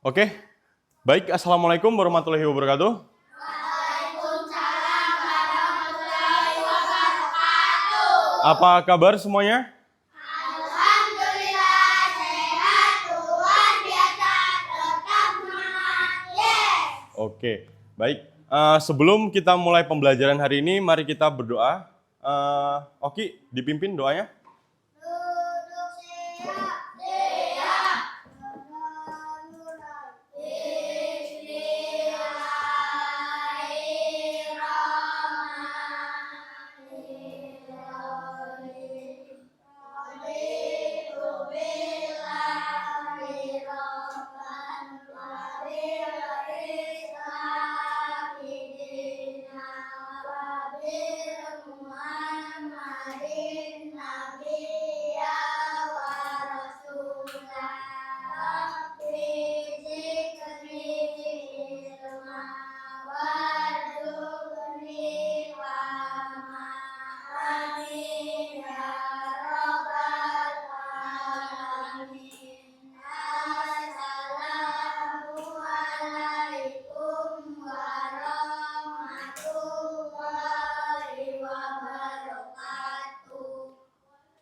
Oke, baik. Assalamualaikum warahmatullahi wabarakatuh. Waalaikumsalam warahmatullahi wabarakatuh. Apa kabar semuanya? Alhamdulillah sehat, luar biasa, tetap semangat. Yes. Oke, baik. Sebelum kita mulai pembelajaran hari ini, mari kita berdoa. Oki, dipimpin doanya. Duduk siap. Siap.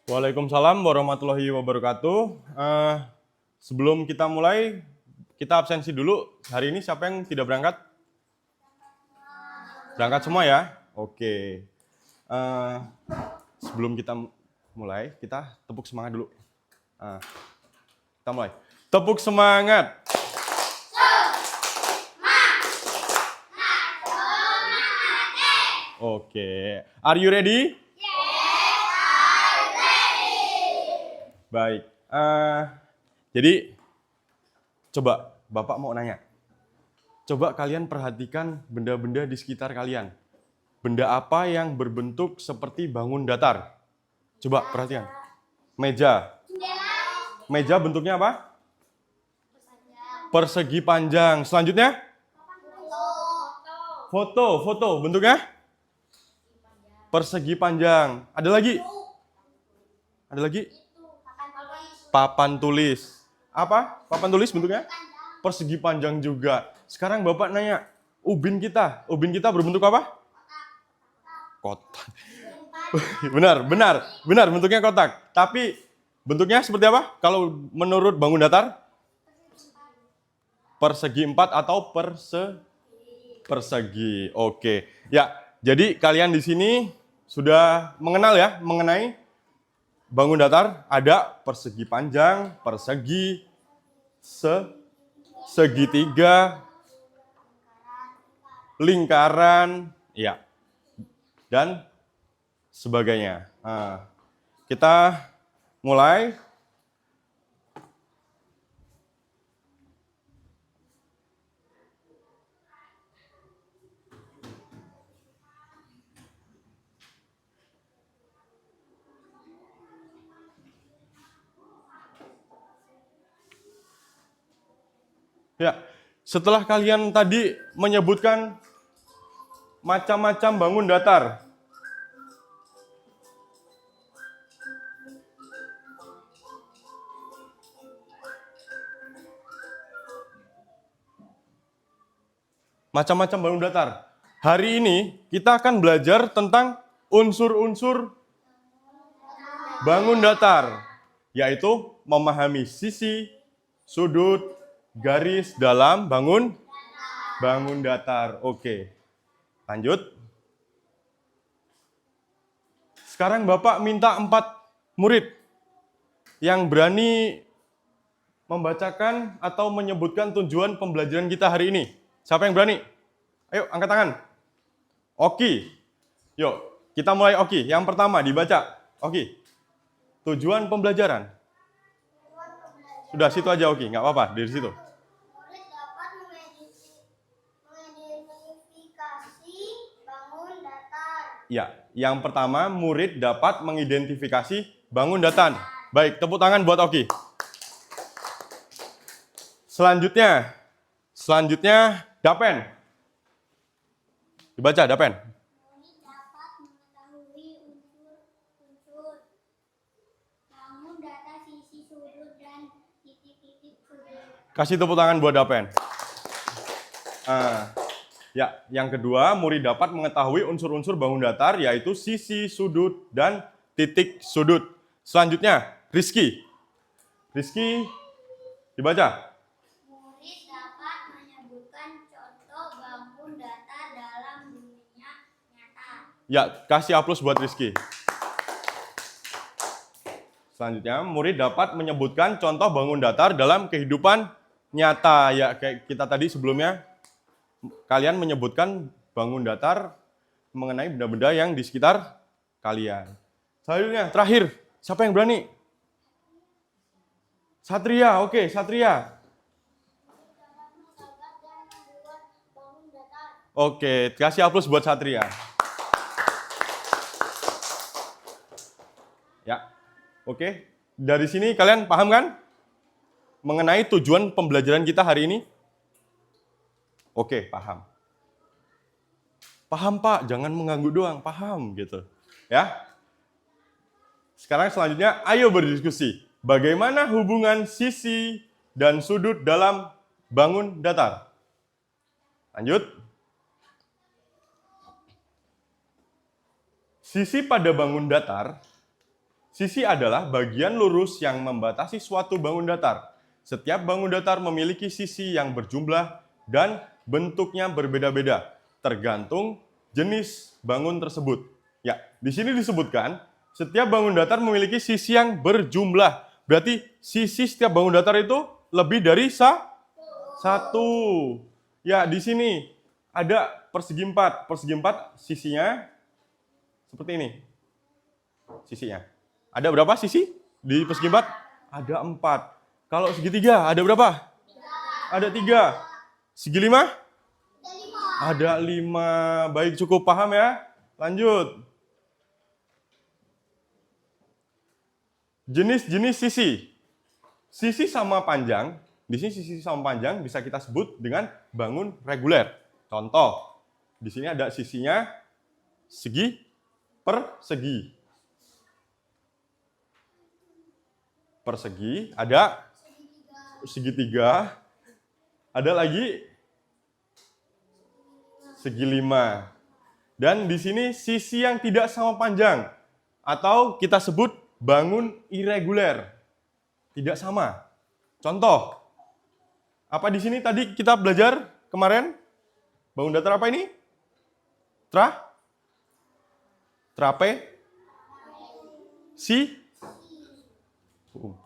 Waalaikumsalam warahmatullahi wabarakatuh. Sebelum kita mulai, kita absensi dulu. Hari ini siapa yang tidak berangkat? Berangkat semua ya? Oke. Sebelum kita mulai, kita tepuk semangat dulu. Kita mulai. Tepuk semangat. Oke. Are you ready? Baik, jadi coba Bapak mau nanya. Coba kalian perhatikan benda-benda di sekitar kalian. Benda apa yang berbentuk seperti bangun datar? Coba perhatikan. Meja. Meja bentuknya apa? Persegi panjang. Selanjutnya? Foto bentuknya? Persegi panjang. Ada lagi? Ada lagi? Papan tulis. Apa? Papan tulis bentuknya? Persegi panjang juga. Sekarang Bapak nanya, ubin kita berbentuk apa? Kotak. Benar, bentuknya kotak. Tapi bentuknya seperti apa? Kalau menurut bangun datar? Persegi 4 atau persegi. Oke. Ya, jadi kalian di sini sudah mengenal ya, mengenai bangun datar. Ada persegi panjang, persegi, segitiga, lingkaran, ya, dan sebagainya. Kita mulai. Ya, setelah kalian tadi menyebutkan macam-macam bangun datar, hari ini kita akan belajar tentang unsur-unsur bangun datar, yaitu memahami sisi, sudut, garis dalam bangun datar. Oke, lanjut. Sekarang Bapak minta 4 murid yang berani membacakan atau menyebutkan tujuan pembelajaran kita hari ini. Siapa yang berani? Ayo, angkat tangan. Oki. Yuk, kita mulai Oki. Yang pertama dibaca. Oki. Tujuan pembelajaran. Sudah, situ aja Oki, nggak apa-apa, dari situ. Murid dapat mengidentifikasi bangun datar. Ya, yang pertama murid dapat mengidentifikasi bangun datar. Baik, tepuk tangan buat Oki. Selanjutnya Dapen. Dibaca Dapen. Murid dapat mengetahui unsur-unsur bangun datar, sisi, sudut, dan titik titik sudut. Kasih tepuk tangan buat Dapen. Ya, yang kedua, murid dapat mengetahui unsur-unsur bangun datar, yaitu sisi, sudut, dan titik sudut. Selanjutnya, Rizky. Rizky, dibaca. Murid dapat menyebutkan contoh bangun datar dalam dunia nyata. Ya, kasih aplaus buat Rizky. Selanjutnya, murid dapat menyebutkan contoh bangun datar dalam kehidupan nyata. Ya, kayak kita tadi sebelumnya, kalian menyebutkan bangun datar mengenai benda-benda yang di sekitar kalian. Selanjutnya, terakhir, siapa yang berani? Satria, oke, Satria. Menggambar dan membuat bangun datar. Oke, kasih aplaus buat Satria. Ya, oke. Dari sini kalian paham kan? Mengenai tujuan pembelajaran kita hari ini? Oke, paham. Paham, Pak, jangan mengganggu doang, paham gitu. Ya. Sekarang selanjutnya, ayo berdiskusi. Bagaimana hubungan sisi dan sudut dalam bangun datar? Lanjut. Sisi pada bangun datar, sisi adalah bagian lurus yang membatasi suatu bangun datar. Setiap bangun datar memiliki sisi yang berjumlah dan bentuknya berbeda-beda, tergantung jenis bangun tersebut. Ya, di sini disebutkan, setiap bangun datar memiliki sisi yang berjumlah. Berarti sisi setiap bangun datar itu lebih dari satu. Ya, di sini ada persegi empat. Persegi empat sisinya seperti ini. Sisinya. Ada berapa sisi di persegi empat? Ada 4. Kalau segitiga ada berapa? Ada 3. Segi 5? Ada 5. Baik, cukup paham ya. Lanjut. Jenis-jenis sisi. Sisi sama panjang. Di sini sisi sama panjang bisa kita sebut dengan bangun reguler. Contoh, di sini ada sisinya segi per segi. Persegi, ada segitiga, ada lagi segi 5. Dan di sini sisi yang tidak sama panjang atau kita sebut bangun irreguler. Tidak sama. Contoh, apa di sini tadi kita belajar kemarin? Bangun datar apa ini?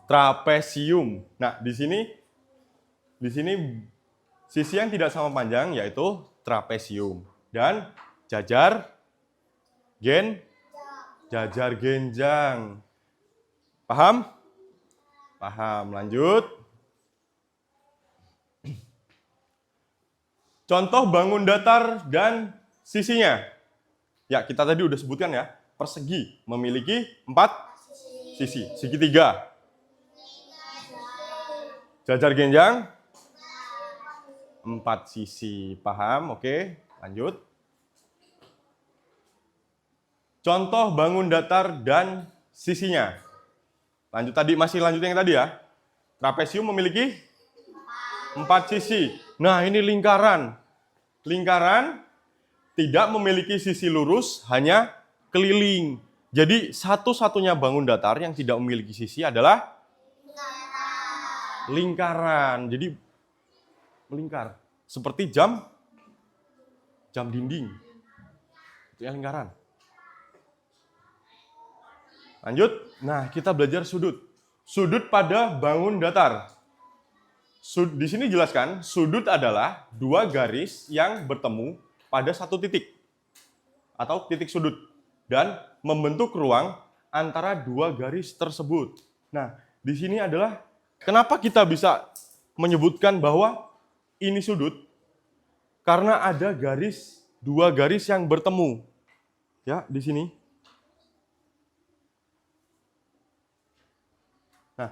Trapesium. Nah, di sini sisi yang tidak sama panjang yaitu trapesium dan jajar genjang. Paham? Paham. Lanjut. Contoh bangun datar dan sisinya. Ya, kita tadi udah sebutkan ya. Persegi memiliki 4 sisi. Segitiga. Jajar genjang 4 sisi. Paham? Oke, lanjut. Contoh bangun datar dan sisinya. Lanjut tadi, masih lanjut yang tadi ya. Trapesium memiliki 4 sisi. Nah, ini lingkaran. Lingkaran tidak memiliki sisi lurus, hanya keliling. Jadi, satu-satunya bangun datar yang tidak memiliki sisi adalah lingkaran. Jadi melingkar seperti jam dinding. Itu yang lingkaran. Lanjut. Nah, kita belajar sudut. Sudut pada bangun datar. Di sini jelaskan, sudut adalah 2 garis yang bertemu pada satu titik atau titik sudut dan membentuk ruang antara 2 garis tersebut. Nah, di sini adalah kenapa kita bisa menyebutkan bahwa ini sudut? Karena ada 2 garis yang bertemu. Ya, di sini. Nah,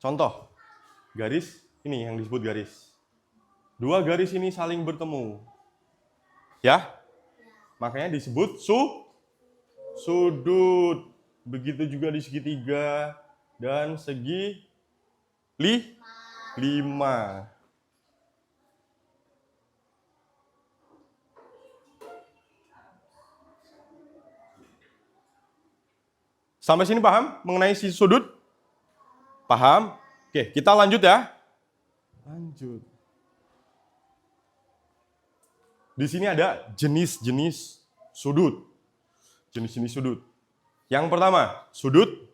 contoh, garis ini yang disebut garis. 2 garis ini saling bertemu. Ya, makanya disebut sudut. Begitu juga di segitiga. dan segi 5. Sampai sini paham mengenai sisi sudut? Paham? Oke, kita lanjut ya. Lanjut. Di sini ada jenis-jenis sudut. Jenis-jenis sudut. Yang pertama, sudut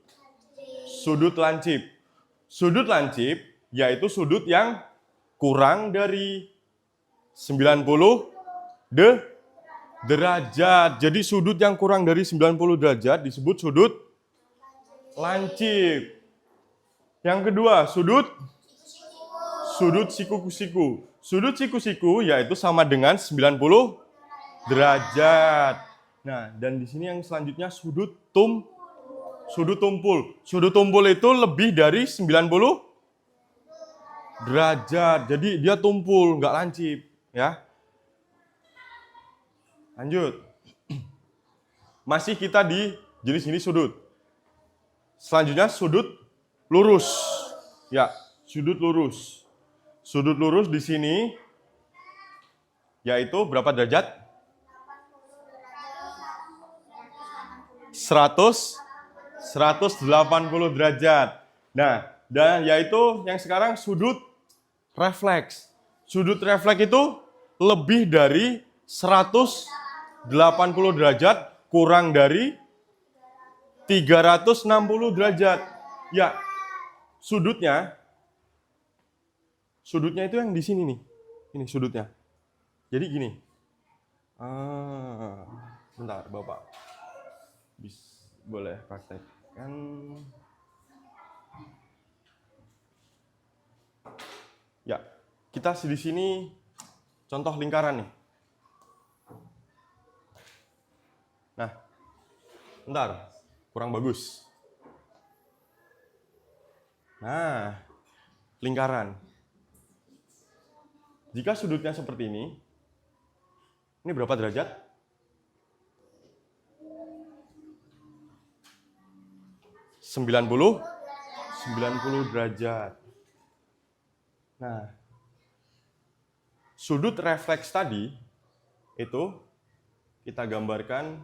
lancip. Sudut lancip yaitu sudut yang kurang dari 90 derajat. Jadi sudut yang kurang dari 90 derajat disebut sudut lancip. Yang kedua, sudut siku-siku. Sudut siku-siku yaitu sama dengan 90 derajat. Nah, dan di sini yang selanjutnya sudut tumpul. Sudut tumpul itu lebih dari 90 derajat. Jadi dia tumpul, nggak lancip, ya. Lanjut. Masih kita di jenis-jenis sudut. Selanjutnya sudut lurus. Ya, sudut lurus. Sudut lurus di sini yaitu berapa derajat? 180 derajat. Nah, dan yaitu yang sekarang sudut refleks. Sudut refleks itu lebih dari 180 derajat kurang dari 360 derajat. Ya, sudutnya itu yang di sini nih. Ini sudutnya. Jadi gini. Bentar, Bapak. Boleh praktekkan. Ya, kita di sini contoh lingkaran nih. Nah, bentar, kurang bagus. Nah, lingkaran. Jika sudutnya seperti ini berapa derajat? 90 derajat. Nah, sudut refleks tadi itu kita gambarkan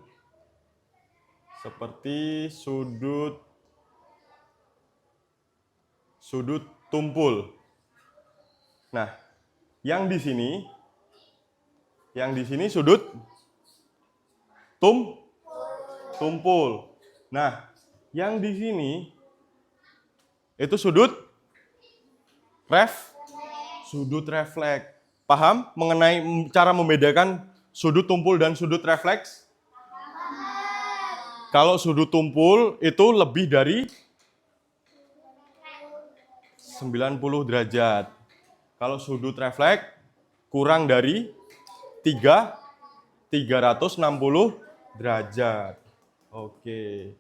seperti sudut tumpul. Nah, yang di sini sudut tumpul. Nah, yang di sini itu sudut refleks. Paham mengenai cara membedakan sudut tumpul dan sudut refleks? Kalau sudut tumpul itu lebih dari 90 derajat. Kalau sudut refleks kurang dari 360 derajat. Oke.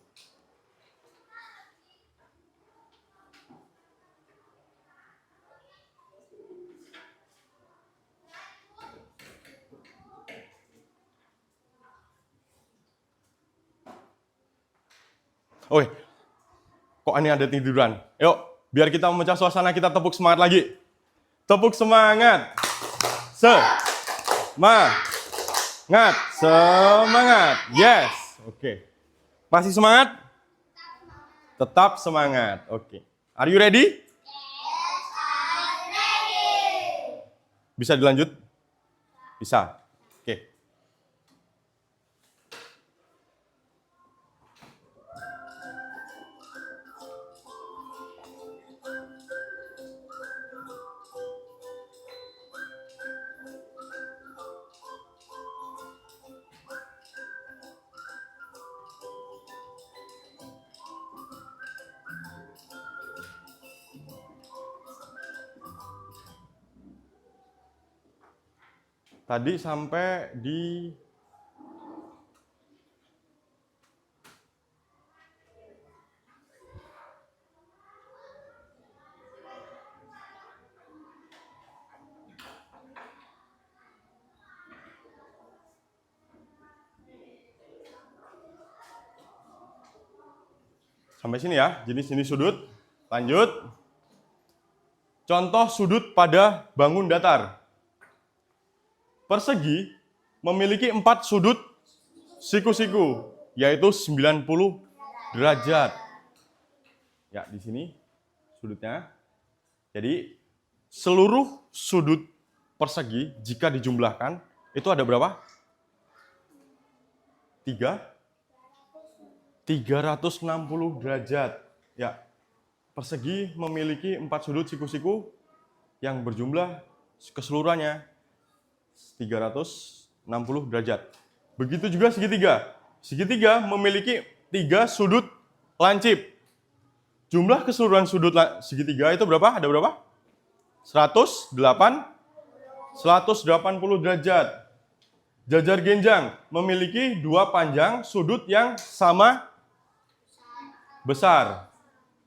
Oke. Kok ini ada tiduran? Yuk, biar kita memecah suasana, kita tepuk semangat lagi. Tepuk semangat. Semangat. Yes. Oke. Masih semangat? Tetap semangat. Oke. Are you ready? Yes, I'm ready. Bisa dilanjut? Bisa. Oke. Tadi sampai di Sampai sini ya, jenis-jenis sudut. Lanjut. Contoh sudut pada bangun datar. Persegi memiliki 4 sudut siku-siku, yaitu 90 derajat. Ya, di sini sudutnya. Jadi, seluruh sudut persegi jika dijumlahkan, itu ada berapa? 360 derajat. Ya, persegi memiliki 4 sudut siku-siku yang berjumlah keseluruhannya 360 derajat. Begitu juga segitiga. Segitiga memiliki 3 sudut lancip. Jumlah keseluruhan sudut segitiga itu berapa? Ada berapa? 180 derajat. Jajar genjang memiliki 2 panjang sudut yang sama besar.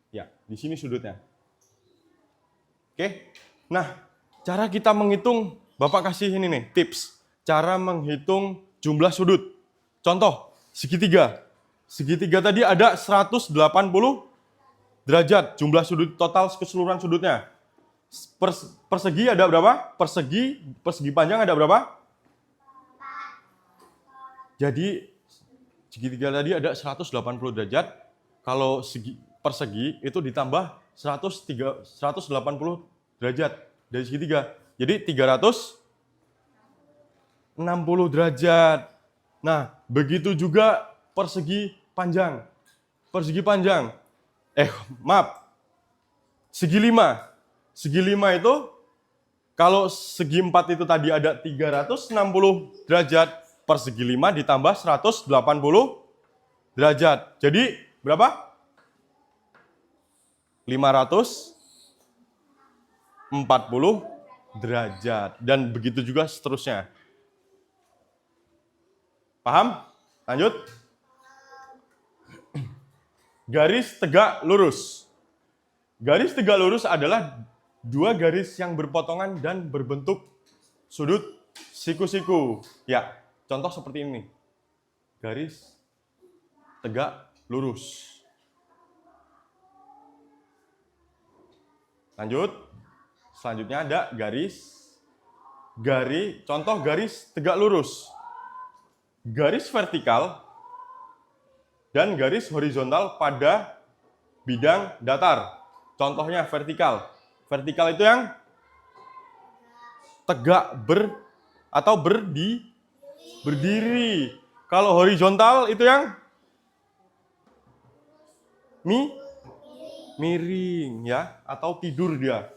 Ya, di sini sudutnya. Oke. Nah, cara kita menghitung, Bapak kasih ini nih, tips. Cara menghitung jumlah sudut. Contoh, segitiga. Segitiga tadi ada 180 derajat jumlah sudut total keseluruhan sudutnya. Persegi ada berapa? Persegi panjang ada berapa? Jadi segitiga tadi ada 180 derajat. Kalau persegi itu ditambah 180 derajat dari segitiga. Jadi 360 derajat. Nah, begitu juga persegi panjang. Persegi panjang. Segi 5. Segi 5 itu kalau segi 4 itu tadi ada 360 derajat, persegi 5 ditambah 180 derajat. Jadi berapa? 540 derajat. Dan begitu juga seterusnya. Paham? Lanjut. Garis tegak lurus. Garis tegak lurus adalah 2 garis yang berpotongan dan berbentuk sudut siku-siku. Ya, contoh seperti ini. Garis tegak lurus. Lanjut. Selanjutnya ada contoh garis tegak lurus. Garis vertikal dan garis horizontal pada bidang datar. Contohnya vertikal. Vertikal itu yang tegak berdiri. Kalau horizontal itu yang miring ya, atau tidur dia.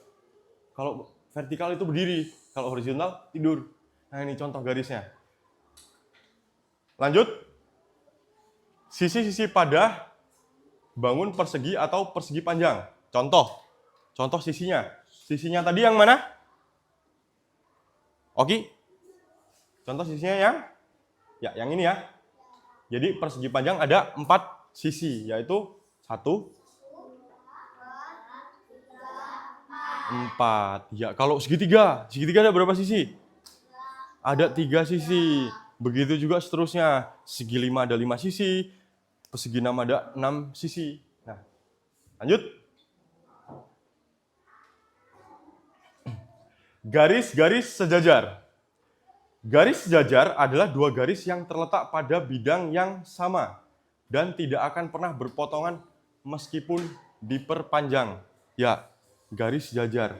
Kalau vertikal itu berdiri, kalau horizontal tidur. Nah, ini contoh garisnya. Lanjut. Sisi-sisi pada bangun persegi atau persegi panjang. Contoh sisinya. Sisinya tadi yang mana? Oke. Contoh sisinya yang ini ya. Jadi persegi panjang ada 4 sisi, yaitu 1, 4. Ya, kalau segitiga ada berapa sisi? Ada 3 sisi. Begitu juga seterusnya. Segi 5 ada 5 sisi, persegi 6 ada 6 sisi. Nah, lanjut. Garis-garis sejajar. Garis sejajar adalah 2 garis yang terletak pada bidang yang sama dan tidak akan pernah berpotongan meskipun diperpanjang. Ya, garis sejajar.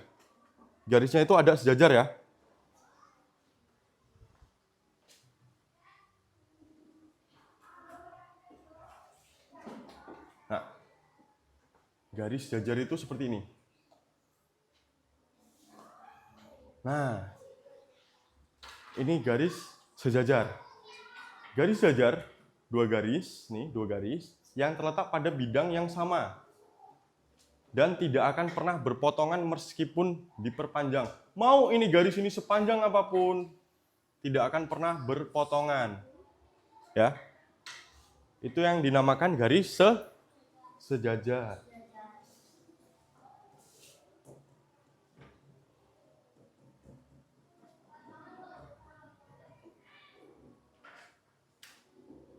Garisnya itu ada sejajar ya. Nah, garis sejajar itu seperti ini. Nah, ini garis sejajar. Garis sejajar, 2 garis, nih 2 garis, yang terletak pada bidang yang sama. Dan tidak akan pernah berpotongan meskipun diperpanjang. Mau ini garis ini sepanjang apapun, tidak akan pernah berpotongan. Ya. Itu yang dinamakan garis sejajar.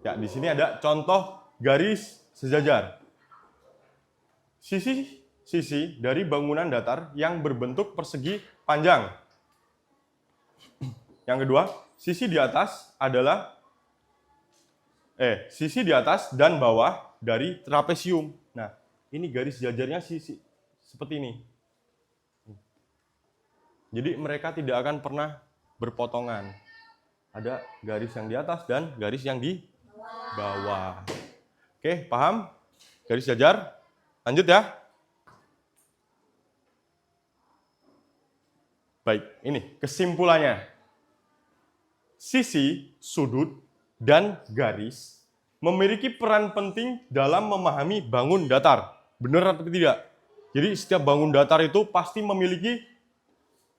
Ya, di sini ada contoh garis sejajar. sisi dari bangunan datar yang berbentuk persegi panjang. Yang kedua, sisi di atas dan bawah dari trapesium. Nah, ini garis jajarnya sisi seperti ini. Jadi mereka tidak akan pernah berpotongan. Ada garis yang di atas dan garis yang di bawah. Oke, paham? Garis jajar. Lanjut ya. Baik, ini kesimpulannya. Sisi, sudut, dan garis memiliki peran penting dalam memahami bangun datar. Benar atau tidak? Jadi setiap bangun datar itu pasti memiliki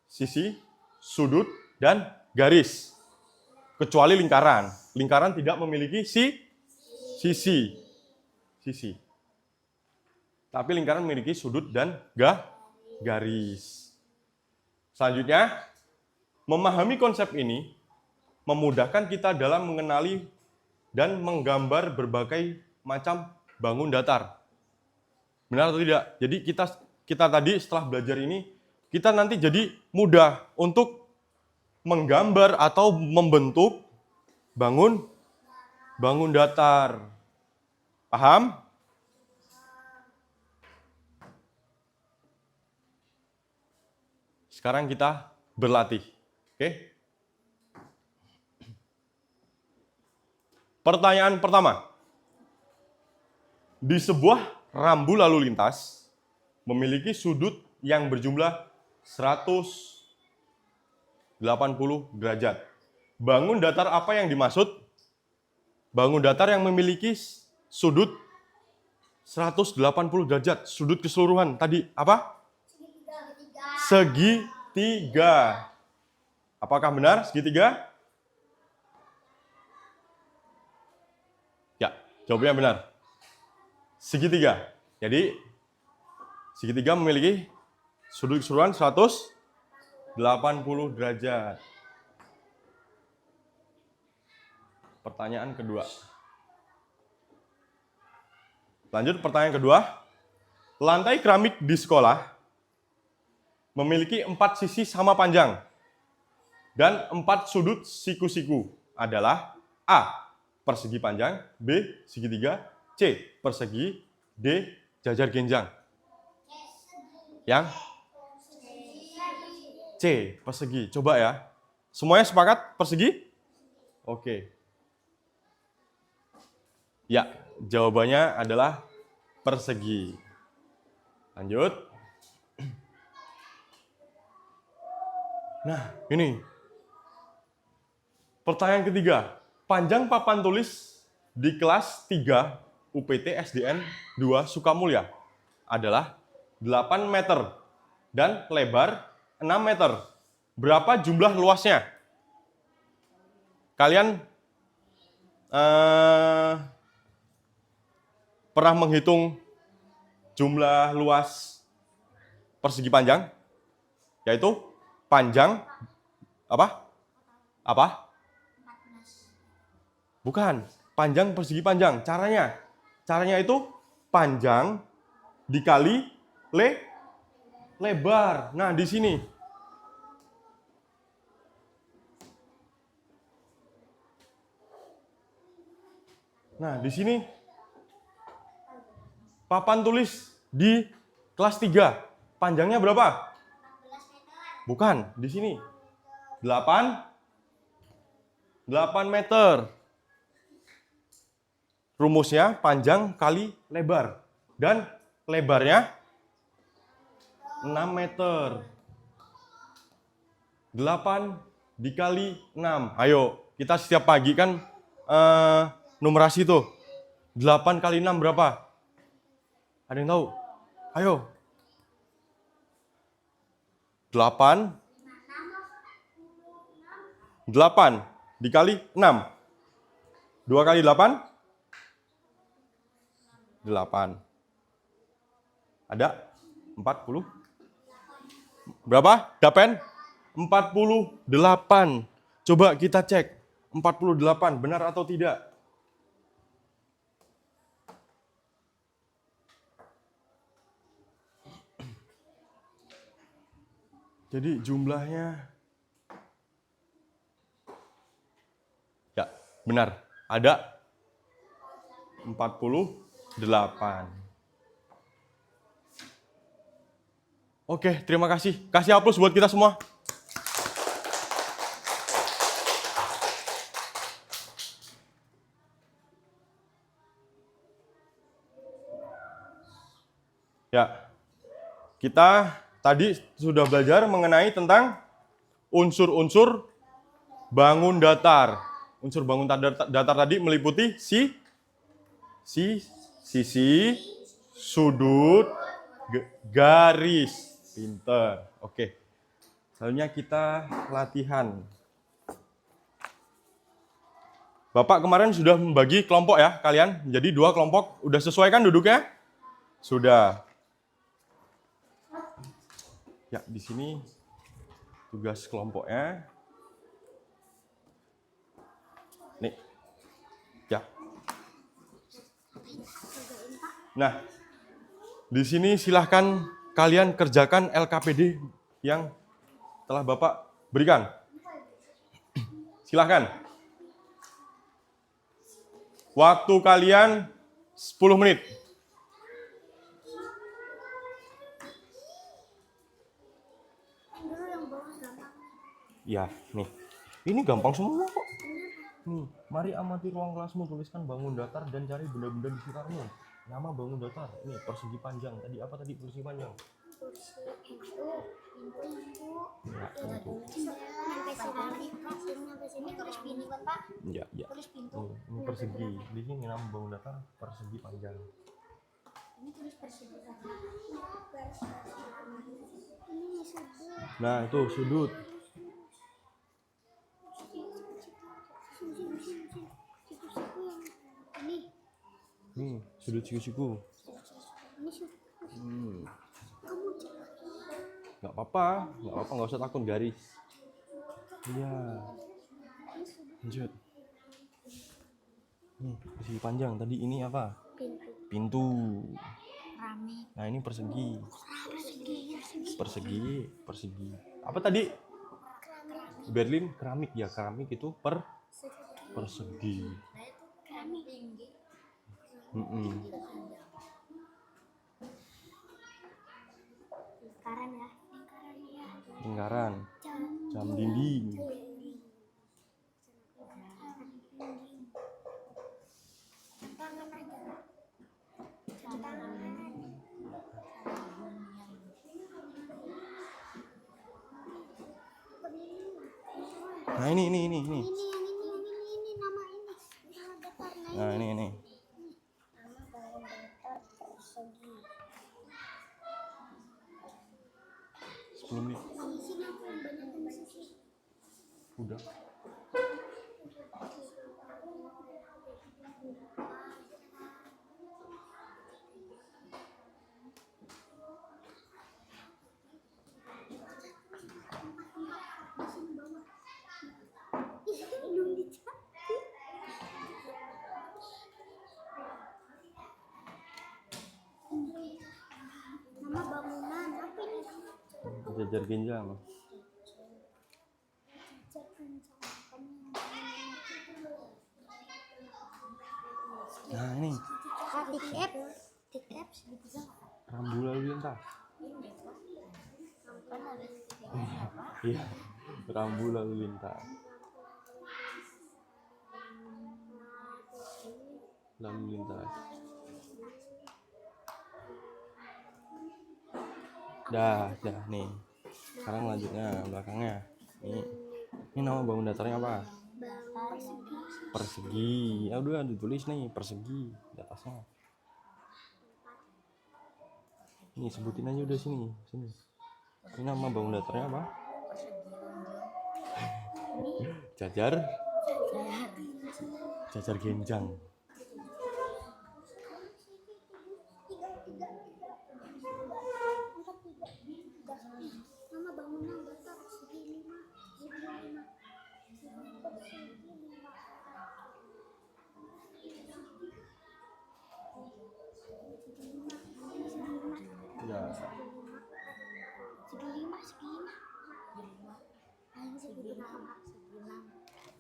sisi, sudut, dan garis. Kecuali lingkaran. Lingkaran tidak memiliki sisi. Tapi lingkaran memiliki sudut dan garis. Selanjutnya, memahami konsep ini memudahkan kita dalam mengenali dan menggambar berbagai macam bangun datar. Benar atau tidak? Jadi kita tadi setelah belajar ini, kita nanti jadi mudah untuk menggambar atau membentuk bangun datar. Paham? Sekarang kita berlatih. Oke? Pertanyaan pertama. Di sebuah rambu lalu lintas memiliki sudut yang berjumlah 180 derajat. Bangun datar apa yang dimaksud? Bangun datar yang memiliki sudut 180 derajat. Sudut keseluruhan tadi apa? Segitiga. Apakah benar segitiga? Ya, jawabannya benar. Segitiga. Jadi, segitiga memiliki sudut keseluruhan 180 derajat. Pertanyaan kedua. Lanjut pertanyaan kedua. Lantai keramik di sekolah memiliki 4 sisi sama panjang dan 4 sudut siku-siku adalah A. Persegi panjang, B. Segitiga, C. Persegi, D. Jajar genjang. Yang C. Persegi. Coba ya. Semuanya sepakat persegi? Oke. Ya, jawabannya adalah persegi. Lanjut. Nah, ini. Pertanyaan ketiga. Panjang papan tulis di kelas 3 UPT SDN 2 Sukamulya adalah 8 meter dan lebar 6 meter. Berapa jumlah luasnya? Kalian pernah menghitung jumlah luas persegi panjang? Yaitu panjang apa? Apa? Bukan, panjang persegi panjang. Caranya itu panjang dikali lebar. Nah, di sini. Nah, di sini papan tulis di kelas 3. Panjangnya berapa? 14 meter. Bukan, di sini. 8 meter. Rumusnya panjang kali lebar. Dan lebarnya 6 meter. 8 dikali 6. Ayo, kita setiap pagi kan numerasi tuh. 8 kali 6 berapa? Ada yang tahu? Ayo. 8 dikali 6. 2 kali 8? 8. Ada? 40? Berapa? Dapen? 48. Coba kita cek. 48 benar atau tidak? Jadi jumlahnya, ya benar, ada 48. Oke, terima kasih. Kasih aplaus buat kita semua. Ya, kita tadi sudah belajar mengenai tentang unsur-unsur bangun datar. Unsur bangun datar tadi meliputi sisi, sudut, garis. Pinter. Oke. Selanjutnya kita latihan. Bapak kemarin sudah membagi kelompok ya kalian. Jadi 2 kelompok. Udah sesuai kan duduknya? Sudah. Ya, di sini tugas kelompoknya. Nih. Ya. Nah, di sini silahkan kalian kerjakan LKPD yang telah Bapak berikan. Silahkan. Waktu kalian 10 menit. Ya, nih. Ini gampang semua kok. Nih, mari amati ruang kelasmu, tuliskan bangun datar dan cari benda-benda di sekitarmu. Nama bangun datar. Nih, persegi panjang. Tadi apa tadi persegi panjang? Ya, pintu. Ya, ya. Ini persegi. Di sini nama bangun datar persegi panjang. Nah, itu sudut. Nih, sudut siku-siku. Nggak apa-apa, nggak usah takut garis. Iya. Lanjut. Nih, persegi panjang. Tadi ini apa? Pintu. Nah, ini persegi. Persegi. Apa tadi? Berlin keramik ya, keramik itu persegi. Lingkaran. Jam dinding. Nah, ini. Nah, ini. Sebelum ini. Udah. Nama bangunan apa ini? Jajar ginjal. Nah, ini. Tiket Rambu lalu lintas. Iya, rambu lalu lintas. Lalu lintas. Dah nih. Sekarang lanjutnya belakangnya. Ini nama bangun datarnya apa? Persegi. Ya udah ditulis nih persegi di atasnya. Ini sebutin aja udah sini. Ini nama bangun datarnya apa? Jajar genjang. Nama bangunan datar segi 5. Ya. Segi 5.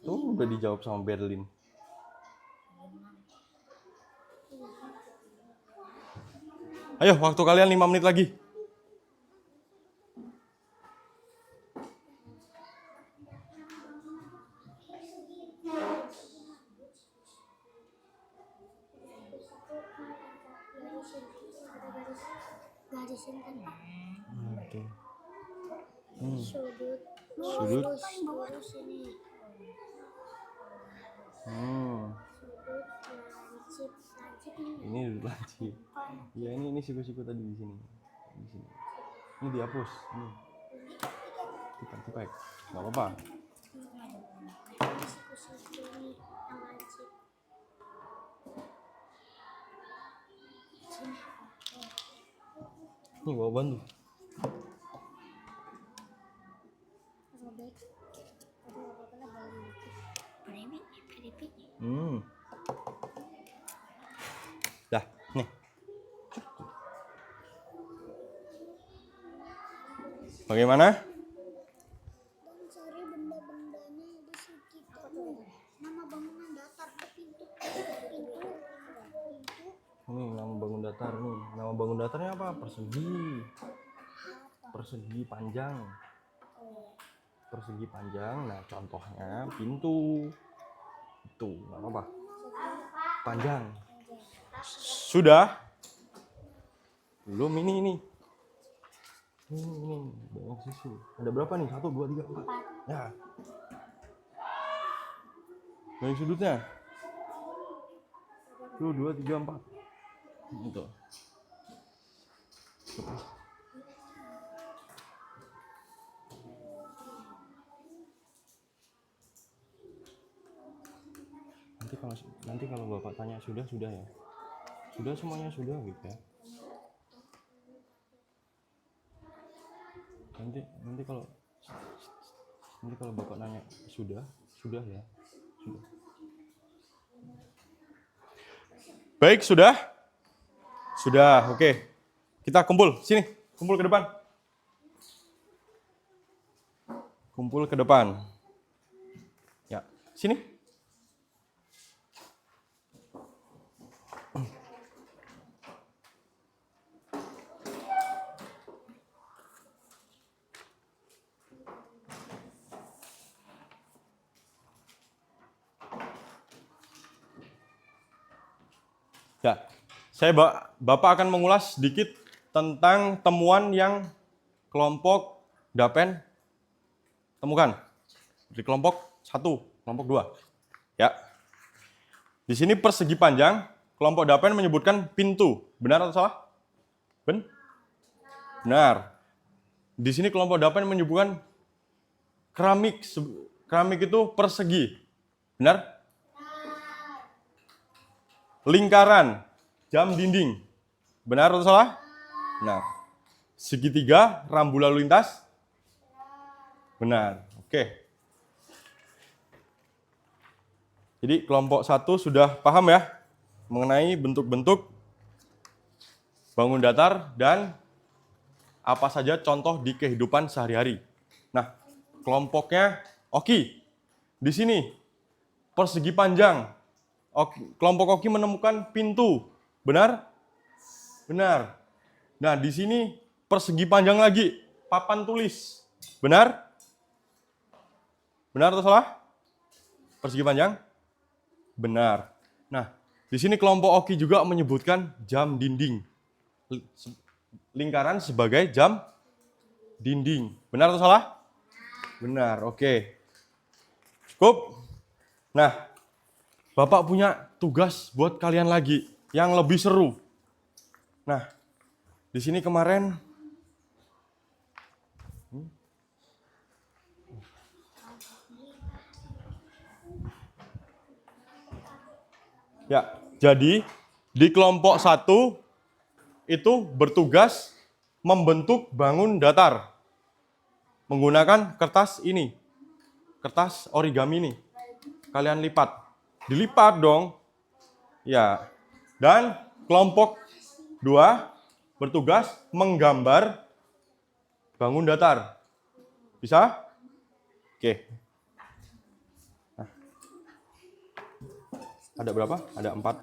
Tuh udah dijawab sama Berlin. Ayo, waktu kalian 5 menit lagi. Garisin kan Pak? Oke. Sudut. Sudut. Lurus ini. Sudut lancip ini. Ini lancip. Iya, ini siku-siku tadi di sini. Di sini. Ini dihapus. Ini. Tipe-tipe. Enggak apa-apa. Ini siku-siku ini yang lancip. Sini. Nih, bawa bantu. Robek. Aduh, apa-apa lah balik dikit. Remik, keripik. Dah, nih. Bagaimana? Dan cari benda-bendanya di sekitarmu. Nama bangunan datar ke pintu. Ini nama bangun datar nih. Nama bangun datarnya apa? Persegi. Persegi panjang. Persegi panjang. Nah, contohnya pintu. Itu, nggak apa-apa. Panjang. Sudah? Belum ini. Ini banyak sisi. Ada berapa nih? 1, 2, 3, 4. Ya. Banyak sudutnya. 1, 2, 3, 4. Gitu. Nanti kalau Bapak tanya sudah ya. Sudah semuanya sudah gitu ya. Nanti kalau Bapak nanya sudah ya. Sudah. Baik, sudah? Sudah, oke. Kita kumpul, sini. Kumpul ke depan. Kumpul ke depan. Ya, sini. Ya, Bapak akan mengulas sedikit tentang temuan yang kelompok Dapen temukan. Di kelompok 1, kelompok 2. Ya. Di sini persegi panjang, kelompok Dapen menyebutkan pintu. Benar atau salah? Benar. Di sini kelompok Dapen menyebutkan keramik. Keramik itu persegi. Benar? Lingkaran, jam dinding. Benar atau salah? Benar. Segitiga, rambu lalu lintas? Benar. Oke. Jadi kelompok 1 sudah paham ya mengenai bentuk-bentuk bangun datar dan apa saja contoh di kehidupan sehari-hari. Nah, kelompoknya Oki. Di sini persegi panjang. Kelompok Oki menemukan pintu. Benar? Benar. Nah, di sini persegi panjang lagi, papan tulis. Benar? Benar atau salah? Persegi panjang? Benar. Nah, di sini kelompok Oki juga menyebutkan jam dinding. Lingkaran sebagai jam dinding. Benar atau salah? Benar, oke. Cukup? Nah, Bapak punya tugas buat kalian lagi yang lebih seru. Nah, di sini kemarin ya, jadi di kelompok 1 itu bertugas membentuk bangun datar menggunakan kertas ini. Kertas origami ini. Kalian lipat. Dilipat dong. Ya. Dan kelompok 2 bertugas menggambar bangun datar. Bisa? Oke. Nah, Ada berapa? Ada 4.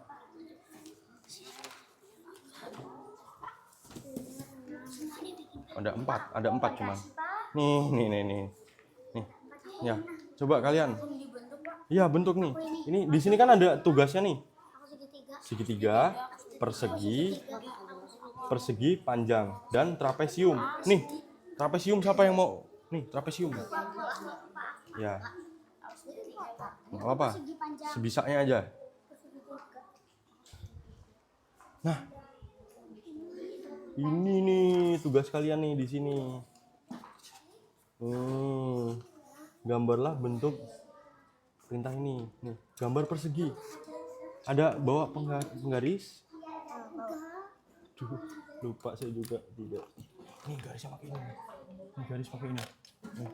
Ada 4 cuman. Nih. Nih. Ya, coba kalian. Iya, bentuk nih. Ini di sini kan ada tugasnya nih. Segitiga, persegi, panjang, dan trapesium. Nih, trapesium siapa yang mau? Nih, trapesium. Ya. Nggak apa-apa. Sebisanya aja. Nah, ini nih tugas kalian nih di sini. Gambarlah bentuk perintah ini. Nih, gambar persegi. Ada bawa penggaris? Duh, lupa saya juga tidak. Nih garisnya pakai ini. Nih garis pakai ini. Nih.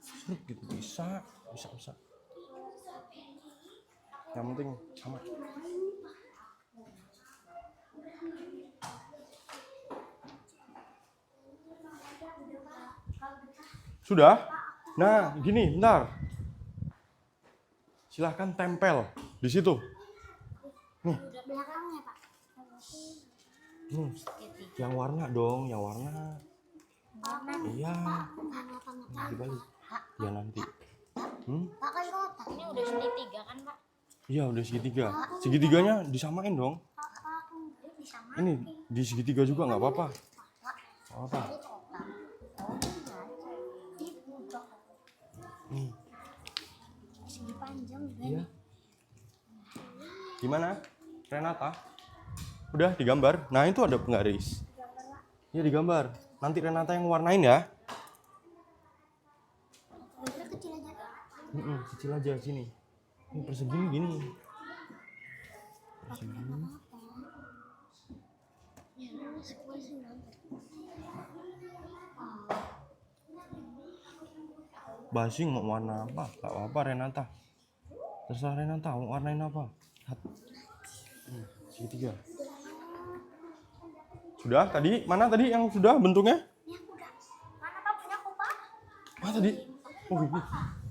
Serut gitu bisa. Yang penting sama. Sudah? Nah, gini, bentar. Silahkan tempel di situ. Nih. Belakangnya, Pak. Nih. Yang warna dong, yang warna. Iya. Dibalik. Ya nanti. Pak kan kotak. Ini udah segitiga kan, Pak? Iya, udah segitiga. Segitiganya disamain dong. Ini di segitiga juga nggak apa-apa. Apa? Nih. Segi panjang. Iya. Gimana, Renata? Udah digambar? Nah, itu ada penggaris. Iya, digambar. Nanti Renata yang warnain ya. Kecil aja. Kecil aja sini. Ini persegi ini gini. Persegi. Basing mau warna apa? Gak apa-apa Renata. Terserah Renata mau warnain apa. Segitiga. Sudah tadi? Mana tadi yang sudah bentuknya? Ya udah. Mana Pak punya aku, Pak? Mana tadi? Oh ini.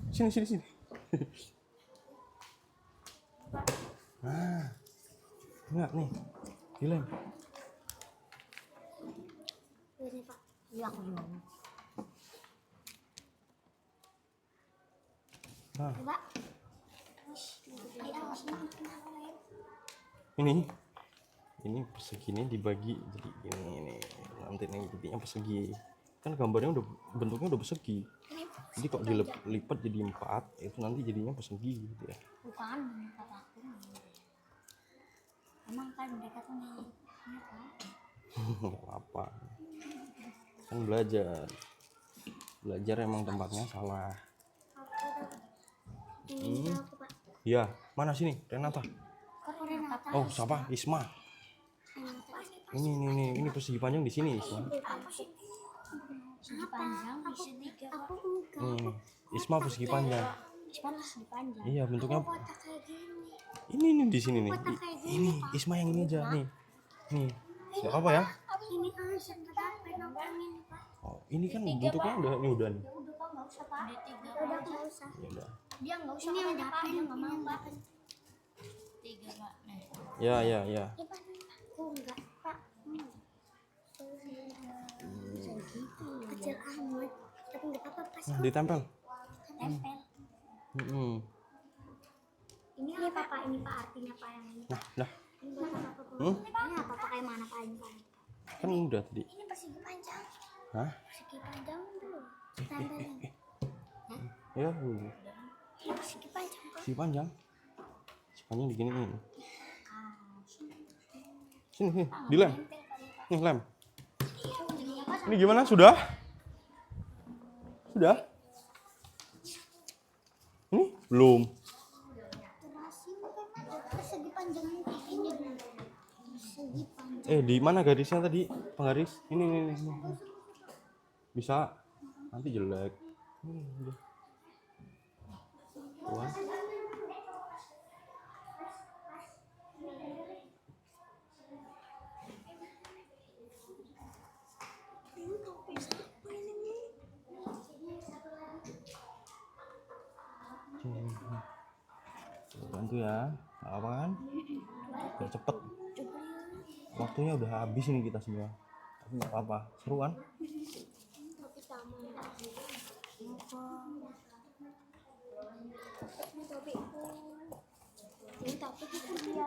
Sini. Nah. Enggak nih. Dilem. Ini, Pak. Iya, aku gimana? Nah, Pak. ini persegi ini dibagi jadi ini nanti nih intinya persegi kan gambarnya udah bentuknya udah persegi jadi kok dilipat jadi 4 itu nanti jadinya persegi gitu ya. Bukan, kata aku. Emang kan mereka tuh nih. Nggak apa kan belajar emang tempatnya salah. Ini aku, Pak. Iya, mana sini Renata? Kok Renata? Oh siapa? Isma. Ini persegi panjang di sini Isma. Segi panjang di segitiga. Aku enggak. Isma persegi panjang. Ispan segi panjang. Iya bentuknya Kotak kayak gini. ini di sini nih. Ini Isma yang ini aja nih. Nih. Enggak apa ya? Ini alasan kenapa nongkrongin, Pak. Oh, ini kan bentuknya udah nih. Udah, Pak, enggak usah, Pak. Udah, enggak usah. Ya udah. Dia nggak usah Ini yang pakai, Pak. dapen, Dia nggak ini mau, yang Pak. dapen. 3, Pak. Nih. Ya. Ini, Pak. Aku enggak, Pak. Kecil amat. Tapi enggak apa-apa, Pak. Nah, ditempel. Tempel. Ini apa, Pak? Ini, Pak, artinya Pak yang ini. Nah. Ini buat apa, Pak? Ini apa, Pak? Kayak mana, Pak? Ini, Pak? Kan udah tadi. Ini persegi panjang. Hah? Persegi panjang dulu. Tempelin. Ya, Ini persegi panjang, Pak. si panjang. Si panjang diginiin. Sini, dilem. Nih, lem. Ini gimana? Sudah? Ini belum. Persegi panjang ini. Persegi panjang. Di mana garisnya tadi? Penggaris. Ini. Bisa. Nanti jelek. Udah. Tuan. Bantu ya. Nggak apa kan? Biar cepet. Waktunya udah habis ini kita semua. Tapi nggak apa-apa. Seru kan? Tapi tamu. Apa? Tapi aku. Jadi tapi aku dia.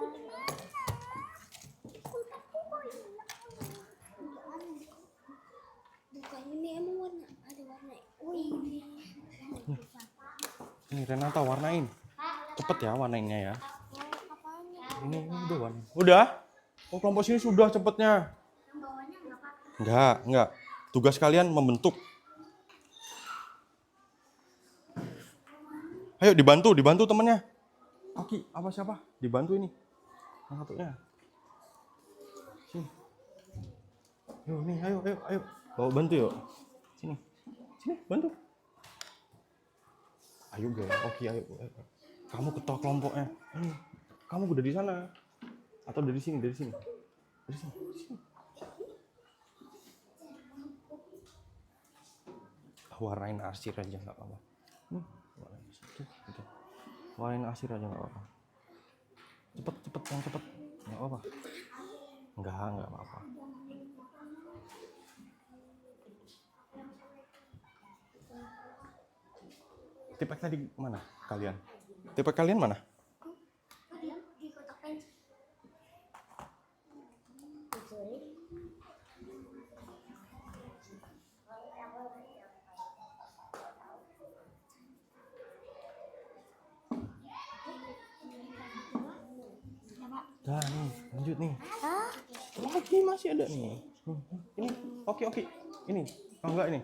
Bukan ini emang warna ada warna. Oh ini. Ini Renata warnain. Cepet ya warnainnya ya. Apanya? Ini udah warna. Udah? Oh kelompok sini sudah cepetnya. Yang bawahnya enggak apa-apa. Enggak. Tugas kalian membentuk. Ayo dibantu temennya. Oki, apa siapa? Dibantu ini. Yang satunya. Sini. Yuk nih, ayo. Bawa bantu yuk. Sini, bantu. Ayo guys, Oki, ayo. Kamu ketua kelompoknya. Kamu udah di sana. Atau dari sini. Dari sini. Warnain arsir aja nggak apa-apa. Warnain arsir aja nggak apa-apa. Cepet, yang cepet. Nggak apa-apa. Nggak apa-apa. Tipek tadi mana kalian? Tipek kalian mana? Di kotak pensil. Dah nih, lanjut nih. Lagi masih ada nih. Ini, oke. Ini, enggak ini.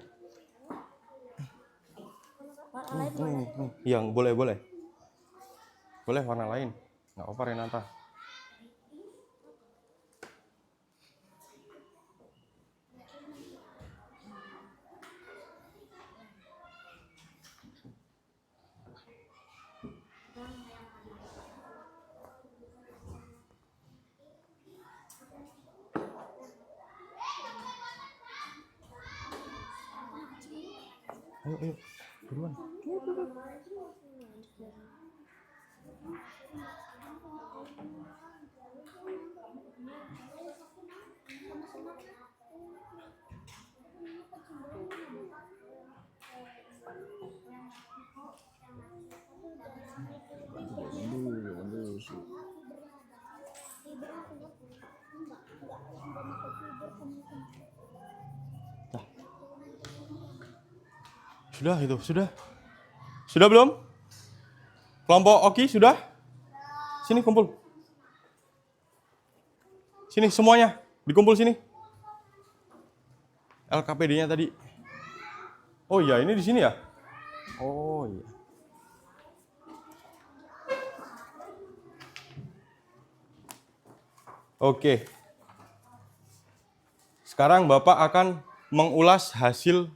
Nih. Yang boleh. Boleh warna lain. Nggak apa Renata. Ayo. Buruan. Sudah itu, sudah. Sudah belum? Kelompok Oki sudah? Sini kumpul. Sini semuanya, dikumpul sini. LKPD-nya tadi. Oh iya, ini di sini ya? Oh iya. Oke. Sekarang Bapak akan mengulas hasil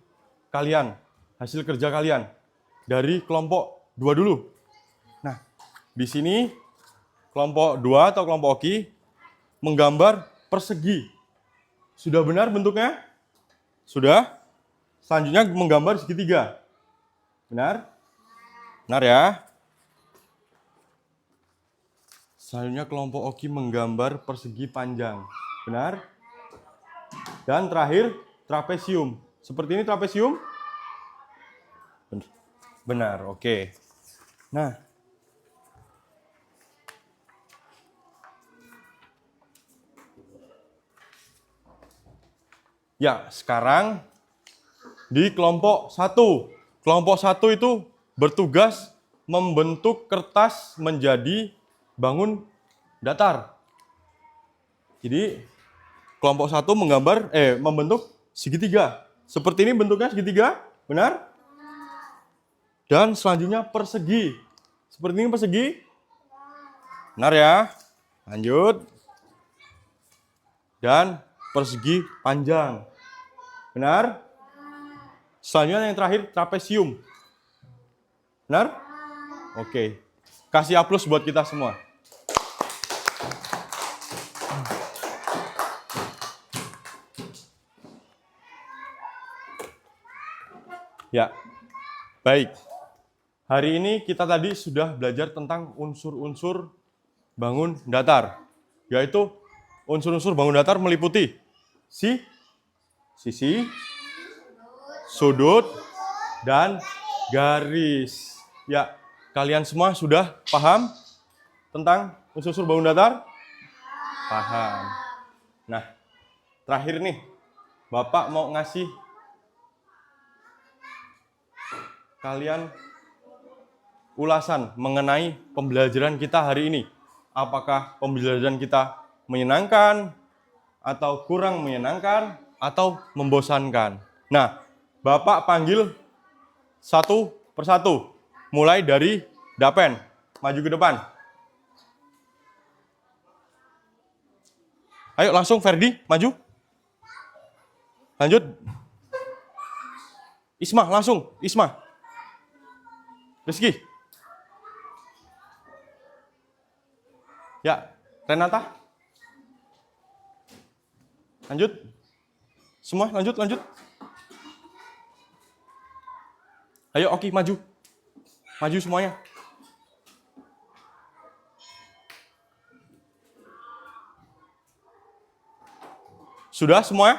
kalian, hasil kerja kalian dari kelompok 2 dulu. Nah, di sini kelompok 2 atau kelompok Oki menggambar persegi. Sudah benar bentuknya? Sudah? Selanjutnya menggambar segitiga. Benar? Benar ya? Selanjutnya kelompok Oki menggambar persegi panjang. Benar? Dan terakhir trapesium. Seperti ini trapesium? Benar, oke. Nah, ya sekarang di kelompok 1. Kelompok 1 itu bertugas membentuk kertas menjadi bangun datar. Jadi kelompok 1 membentuk segitiga. Seperti ini bentuknya segitiga, benar? Dan selanjutnya persegi. Seperti ini persegi. Benar ya? Lanjut. Dan persegi panjang. Benar? Selanjutnya yang terakhir trapesium. Benar? Oke. Kasih aplaus buat kita semua. Ya. Baik. hari ini kita tadi sudah belajar tentang unsur-unsur bangun datar. Yaitu unsur-unsur bangun datar meliputi sisi, sudut, dan garis. Ya, kalian semua sudah paham tentang unsur-unsur bangun datar? Paham. Nah, terakhir nih, Bapak mau ngasih kalian ulasan mengenai pembelajaran kita hari ini. Apakah pembelajaran kita menyenangkan, atau kurang menyenangkan, atau membosankan? Nah, Bapak panggil satu persatu. Mulai dari Dapen. Maju ke depan. Ayo langsung Ferdi, maju. Lanjut. Isma, langsung. Isma. Rizky. Ya, Renata. Lanjut. Semua lanjut. Ayo Oki, maju. Maju semuanya. Sudah semua?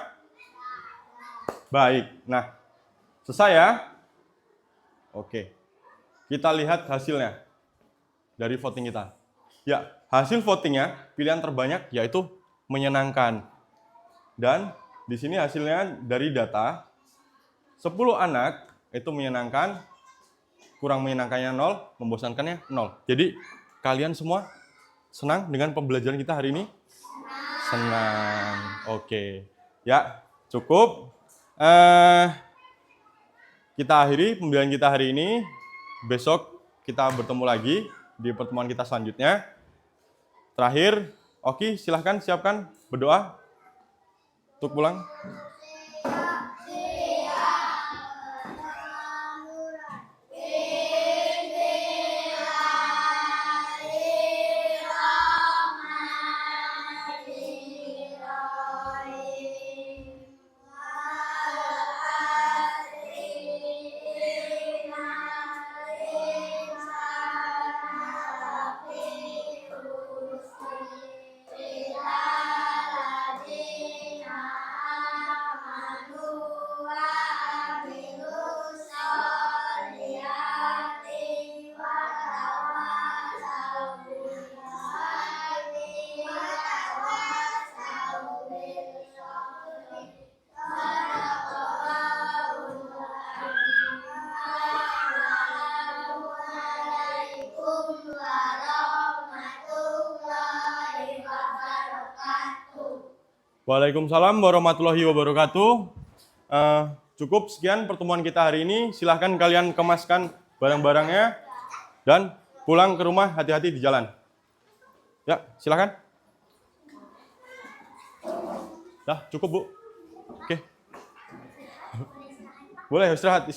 Baik. Nah, selesai ya? Oke. Kita lihat hasilnya dari voting kita. Ya, hasil votingnya pilihan terbanyak yaitu menyenangkan. Dan di sini hasilnya dari data 10 anak itu menyenangkan, kurang menyenangkannya 0, membosankannya 0. Jadi kalian semua senang dengan pembelajaran kita hari ini? Senang. Oke. Ya, cukup. Kita akhiri pembelajaran kita hari ini. Besok kita bertemu lagi di pertemuan kita selanjutnya. Terakhir, Oki, silahkan siapkan berdoa untuk pulang. Waalaikumsalam warahmatullahi wabarakatuh. Cukup sekian pertemuan kita hari ini. Silahkan kalian kemaskan barang-barangnya dan pulang ke rumah hati-hati di jalan. Ya, silahkan. Dah, cukup Bu. Oke. Boleh istirahat.